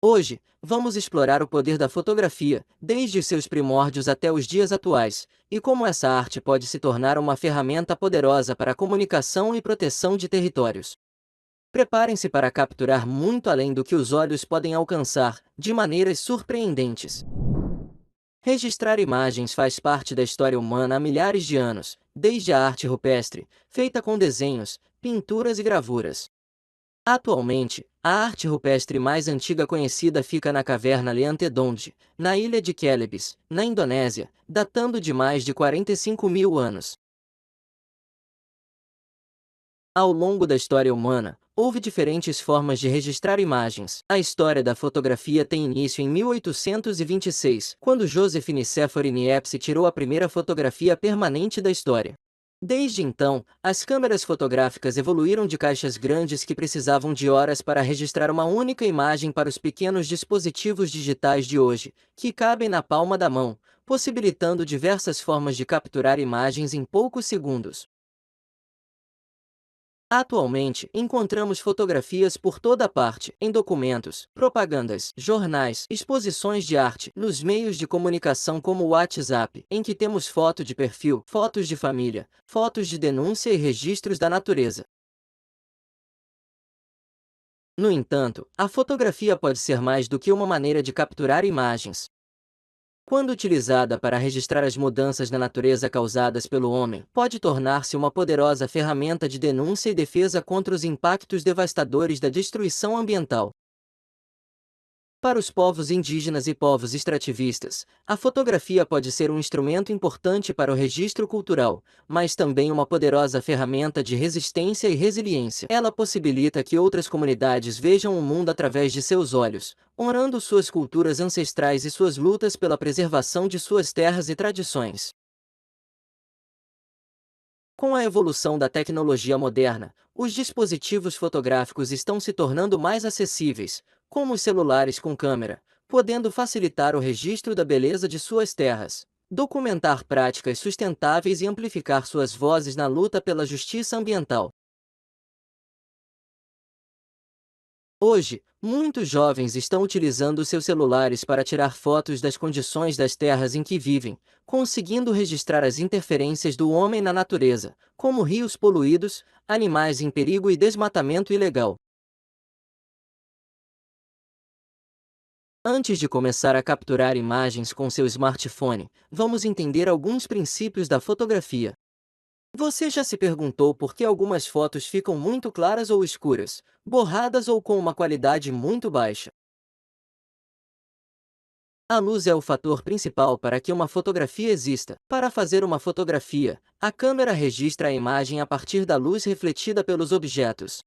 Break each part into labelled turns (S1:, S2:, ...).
S1: Hoje, vamos explorar o poder da fotografia, desde seus primórdios até os dias atuais, e como essa arte pode se tornar uma ferramenta poderosa para a comunicação e proteção de territórios. Preparem-se para capturar muito além do que os olhos podem alcançar, de maneiras surpreendentes. Registrar imagens faz parte da história humana há milhares de anos, desde a arte rupestre, feita com desenhos, pinturas e gravuras. Atualmente, a arte rupestre mais antiga conhecida fica na caverna Leantedonde, na ilha de Celebes, na Indonésia, datando de mais de 45 mil anos. Ao longo da história humana, houve diferentes formas de registrar imagens. A história da fotografia tem início em 1826, quando Joseph Nicéphore Niepce tirou a primeira fotografia permanente da história. Desde então, as câmeras fotográficas evoluíram de caixas grandes que precisavam de horas para registrar uma única imagem para os pequenos dispositivos digitais de hoje, que cabem na palma da mão, possibilitando diversas formas de capturar imagens em poucos segundos. Atualmente, encontramos fotografias por toda parte, em documentos, propagandas, jornais, exposições de arte, nos meios de comunicação como o WhatsApp, em que temos foto de perfil, fotos de família, fotos de denúncia e registros da natureza. No entanto, a fotografia pode ser mais do que uma maneira de capturar imagens. Quando utilizada para registrar as mudanças na natureza causadas pelo homem, pode tornar-se uma poderosa ferramenta de denúncia e defesa contra os impactos devastadores da destruição ambiental. Para os povos indígenas e povos extrativistas, a fotografia pode ser um instrumento importante para o registro cultural, mas também uma poderosa ferramenta de resistência e resiliência. Ela possibilita que outras comunidades vejam o mundo através de seus olhos, honrando suas culturas ancestrais e suas lutas pela preservação de suas terras e tradições. Com a evolução da tecnologia moderna, os dispositivos fotográficos estão se tornando mais acessíveis, como os celulares com câmera, podendo facilitar o registro da beleza de suas terras, documentar práticas sustentáveis e amplificar suas vozes na luta pela justiça ambiental. Hoje, muitos jovens estão utilizando seus celulares para tirar fotos das condições das terras em que vivem, conseguindo registrar as interferências do homem na natureza, como rios poluídos, animais em perigo e desmatamento ilegal. Antes de começar a capturar imagens com seu smartphone, vamos entender alguns princípios da fotografia. Você já se perguntou por que algumas fotos ficam muito claras ou escuras, borradas ou com uma qualidade muito baixa? A luz é o fator principal para que uma fotografia exista. Para fazer uma fotografia, a câmera registra a imagem a partir da luz refletida pelos objetos.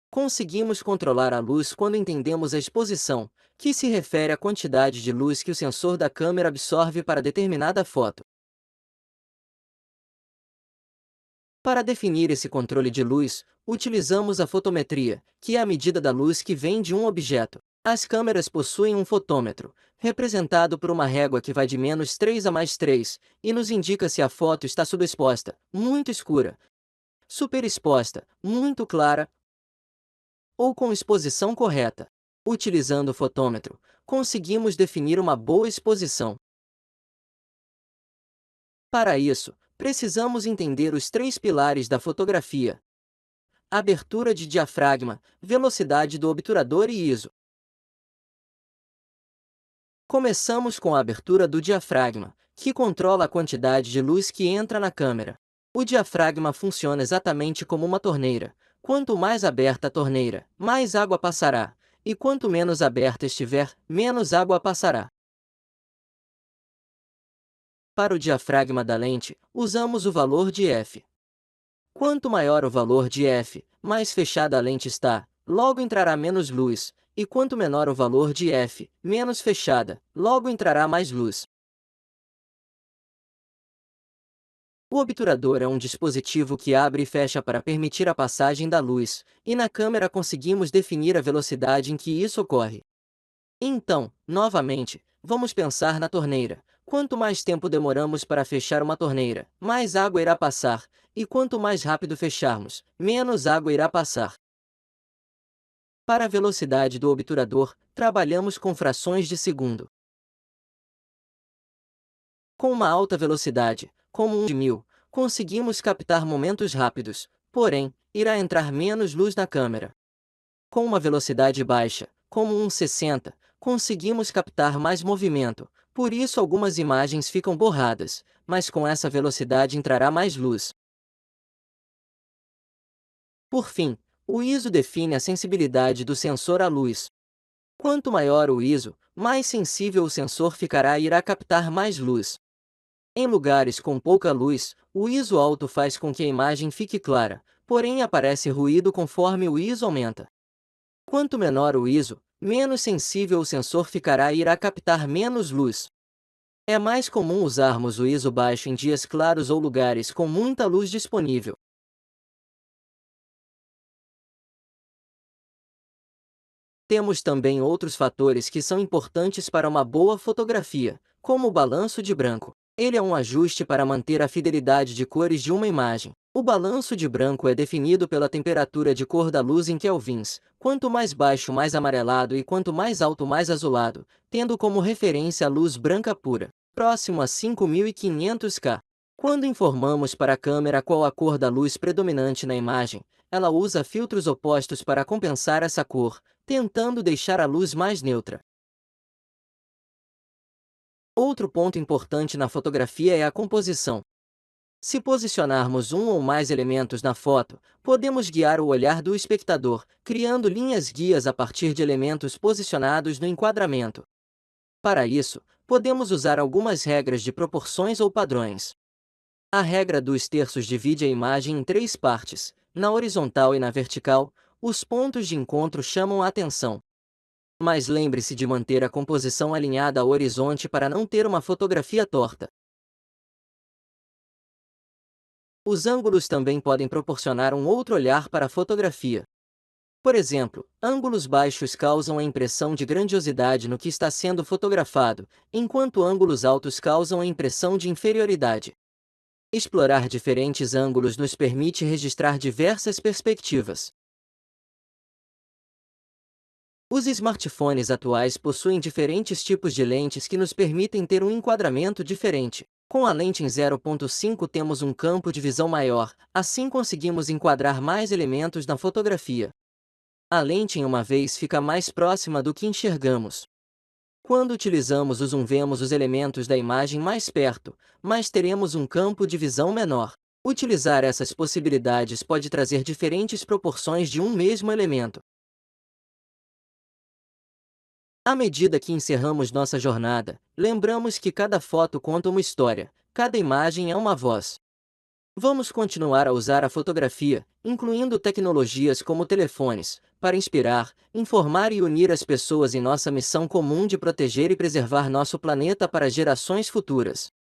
S1: Conseguimos controlar a luz quando entendemos a exposição, que se refere à quantidade de luz que o sensor da câmera absorve para determinada foto. Para definir esse controle de luz, utilizamos a fotometria, que é a medida da luz que vem de um objeto. As câmeras possuem um fotômetro, representado por uma régua que vai de -3 a +3, e nos indica se a foto está subexposta, muito escura, superexposta, muito clara, ou com exposição correta. Utilizando o fotômetro, conseguimos definir uma boa exposição. Para isso, precisamos entender os três pilares da fotografia: abertura de diafragma, velocidade do obturador e ISO. Começamos com a abertura do diafragma, que controla a quantidade de luz que entra na câmera. O diafragma funciona exatamente como uma torneira. Quanto mais aberta a torneira, mais água passará, e quanto menos aberta estiver, menos água passará. Para o diafragma da lente, usamos o valor de f. Quanto maior o valor de f, mais fechada a lente está, logo entrará menos luz, e quanto menor o valor de f, menos fechada, logo entrará mais luz. O obturador é um dispositivo que abre e fecha para permitir a passagem da luz, e na câmera conseguimos definir a velocidade em que isso ocorre. Então, novamente, vamos pensar na torneira. Quanto mais tempo demoramos para fechar uma torneira, mais água irá passar, e quanto mais rápido fecharmos, menos água irá passar. Para a velocidade do obturador, trabalhamos com frações de segundo. Com uma alta velocidade, como 1 de 1000, conseguimos captar momentos rápidos, porém, irá entrar menos luz na câmera. Com uma velocidade baixa, como 1/60, conseguimos captar mais movimento, por isso algumas imagens ficam borradas, mas com essa velocidade entrará mais luz. Por fim, o ISO define a sensibilidade do sensor à luz. Quanto maior o ISO, mais sensível o sensor ficará e irá captar mais luz. Em lugares com pouca luz, o ISO alto faz com que a imagem fique clara, porém aparece ruído conforme o ISO aumenta. Quanto menor o ISO, menos sensível o sensor ficará e irá captar menos luz. É mais comum usarmos o ISO baixo em dias claros ou lugares com muita luz disponível. Temos também outros fatores que são importantes para uma boa fotografia, como o balanço de branco. Ele é um ajuste para manter a fidelidade de cores de uma imagem. O balanço de branco é definido pela temperatura de cor da luz em kelvins, quanto mais baixo mais amarelado e quanto mais alto mais azulado, tendo como referência a luz branca pura, próximo a 5500 K. Quando informamos para a câmera qual a cor da luz predominante na imagem, ela usa filtros opostos para compensar essa cor, tentando deixar a luz mais neutra. Outro ponto importante na fotografia é a composição. Se posicionarmos um ou mais elementos na foto, podemos guiar o olhar do espectador, criando linhas guias a partir de elementos posicionados no enquadramento. Para isso, podemos usar algumas regras de proporções ou padrões. A regra dos terços divide a imagem em três partes, na horizontal e na vertical. Os pontos de encontro chamam a atenção. Mas lembre-se de manter a composição alinhada ao horizonte para não ter uma fotografia torta. Os ângulos também podem proporcionar um outro olhar para a fotografia. Por exemplo, ângulos baixos causam a impressão de grandiosidade no que está sendo fotografado, enquanto ângulos altos causam a impressão de inferioridade. Explorar diferentes ângulos nos permite registrar diversas perspectivas. Os smartphones atuais possuem diferentes tipos de lentes que nos permitem ter um enquadramento diferente. Com a lente em 0.5 temos um campo de visão maior, assim conseguimos enquadrar mais elementos na fotografia. A lente em uma vez fica mais próxima do que enxergamos. Quando utilizamos o zoom vemos os elementos da imagem mais perto, mas teremos um campo de visão menor. Utilizar essas possibilidades pode trazer diferentes proporções de um mesmo elemento. À medida que encerramos nossa jornada, lembramos que cada foto conta uma história, cada imagem é uma voz. Vamos continuar a usar a fotografia, incluindo tecnologias como telefones, para inspirar, informar e unir as pessoas em nossa missão comum de proteger e preservar nosso planeta para gerações futuras.